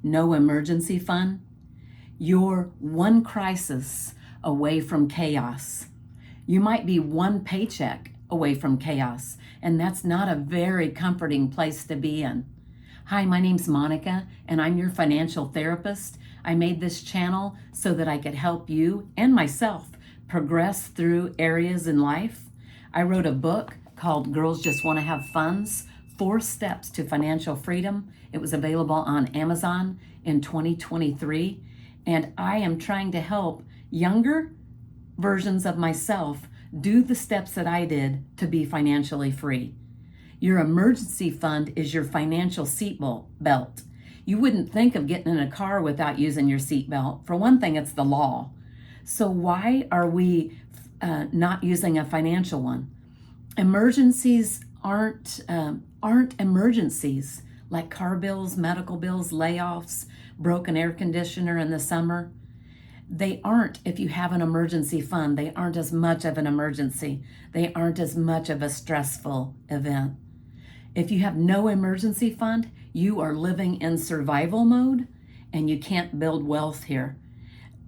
no emergency fund, you're one crisis away from chaos. You might be one paycheck away from chaos, and that's not a very comforting place to be in. Hi, my name's Monica, and I'm your financial therapist. I made this channel so that I could help you and myself progress through areas in life. I wrote a book called Girls Just Want to Have Funds, 4 Steps to Financial Freedom. It was available on Amazon in 2023, and I am trying to help younger versions of myself do the steps that I did to be financially free. Your emergency fund is your financial seatbelt. You wouldn't think of getting in a car without using your seatbelt. For one thing, it's the law. So why are we not using a financial one? Emergencies aren't emergencies like car bills, medical bills, layoffs, broken air conditioner in the summer. They aren't, if you have an emergency fund, they aren't as much of an emergency. They aren't as much of a stressful event. If you have no emergency fund, you are living in survival mode and you can't build wealth here.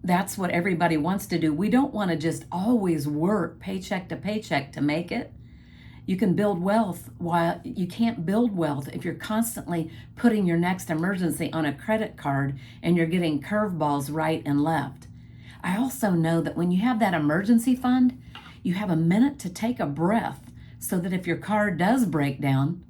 That's what everybody wants to do. We don't want to just always work paycheck to paycheck to make it. You can build wealth while you can't build wealth if you're constantly putting your next emergency on a credit card and you're getting curveballs right and left. I also know that when you have that emergency fund, you have a minute to take a breath so that if your car does break down,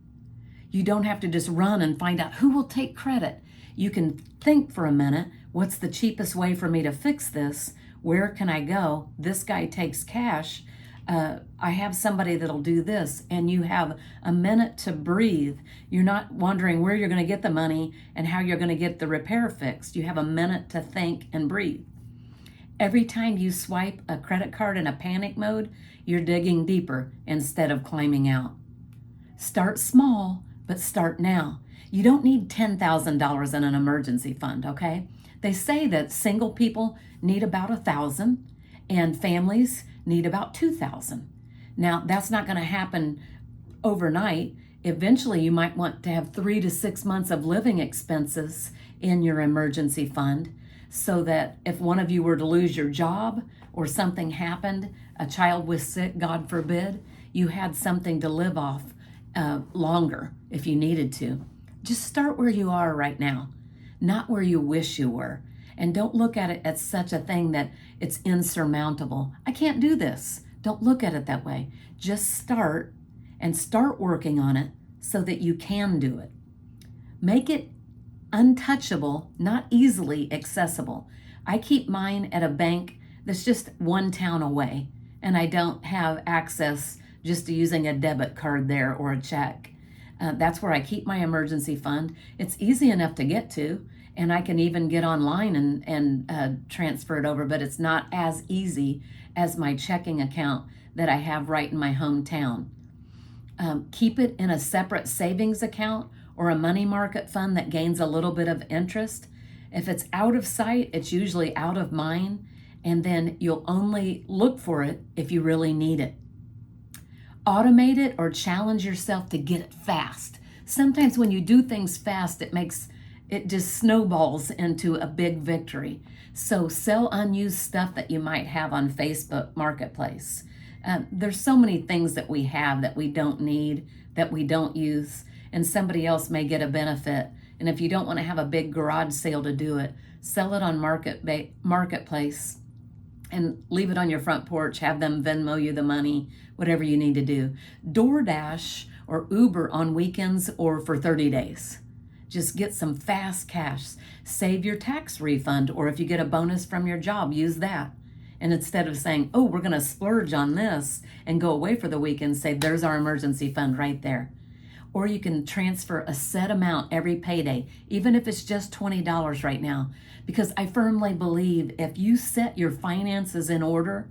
you don't have to just run and find out who will take credit. You can think for a minute, what's the cheapest way for me to fix this? Where can I go? This guy takes cash. I have somebody that'll do this, and you have a minute to breathe. You're not wondering where you're going to get the money and how you're going to get the repair fixed. You have a minute to think and breathe. Every time you swipe a credit card in a panic mode, you're digging deeper instead of climbing out. Start small, but start now. You don't need $10,000 in an emergency fund, okay? They say that single people need about $1,000 and families need about $2,000. Now, that's not going to happen overnight. Eventually, you might want to have 3 to 6 months of living expenses in your emergency fund so that if one of you were to lose your job or something happened, a child was sick, God forbid, you had something to live off longer if you needed to. Just start where you are right now, not where you wish you were. And don't look at it as such a thing that it's insurmountable. I can't do this. Don't look at it that way. Just start and start working on it so that you can do it. Make it untouchable, not easily accessible. I keep mine at a bank that's just one town away, and I don't have access just to using a debit card there or a check. That's where I keep my emergency fund. It's easy enough to get to, and I can even get online and transfer it over, but it's not as easy as my checking account that I have right in my hometown. Keep it in a separate savings account or a money market fund that gains a little bit of interest. If it's out of sight, it's usually out of mind, and then you'll only look for it if you really need it. Automate it or challenge yourself to get it fast. Sometimes when you do things fast, it just snowballs into a big victory. So sell unused stuff that you might have on Facebook Marketplace. There's so many things that we have that we don't need, that we don't use, and somebody else may get a benefit. And if you don't want to have a big garage sale to do it, sell it on Marketplace and leave it on your front porch, have them Venmo you the money, whatever you need to do. DoorDash or Uber on weekends or for 30 days. Just get some fast cash. Save your tax refund, or if you get a bonus from your job, use that. And instead of saying, oh, we're going to splurge on this and go away for the weekend, say, there's our emergency fund right there. Or you can transfer a set amount every payday, even if it's just $20 right now. Because I firmly believe if you set your finances in order,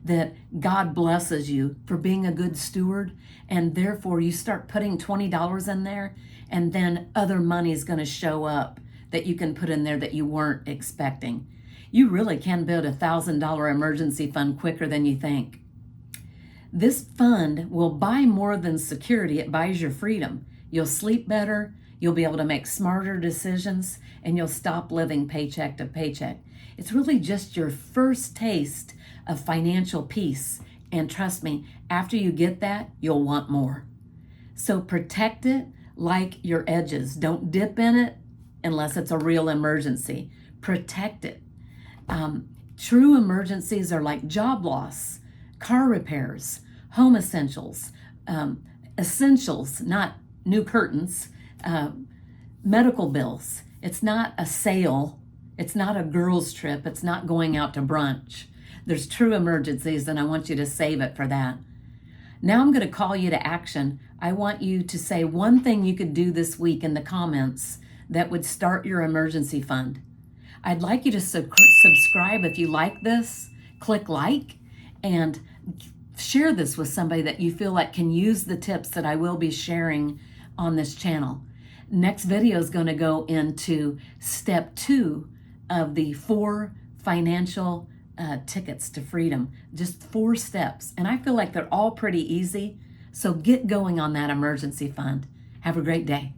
that God blesses you for being a good steward, and therefore you start putting $20 in there, and then other money is going to show up that you can put in there that you weren't expecting. You really can build $1,000 emergency fund quicker than you think. This fund will buy more than security. It buys your freedom. You'll sleep better. You'll be able to make smarter decisions, and you'll stop living paycheck to paycheck. It's really just your first taste of financial peace. And trust me, after you get that, you'll want more. So protect it like your edges. Don't dip in it unless it's a real emergency. Protect it. True emergencies are like job loss, car repairs, home essentials, essentials, not new curtains, medical bills. It's not a sale. It's not a girls' trip. It's not going out to brunch. There's true emergencies, and I want you to save it for that. Now I'm going to call you to action. I want you to say one thing you could do this week in the comments that would start your emergency fund. I'd like you to subscribe if you like this. Click like and share this with somebody that you feel like can use the tips that I will be sharing on this channel. Next video is going to go into step 2 of the 4 financial tickets to freedom. Just 4 steps. And I feel like they're all pretty easy. So get going on that emergency fund. Have a great day.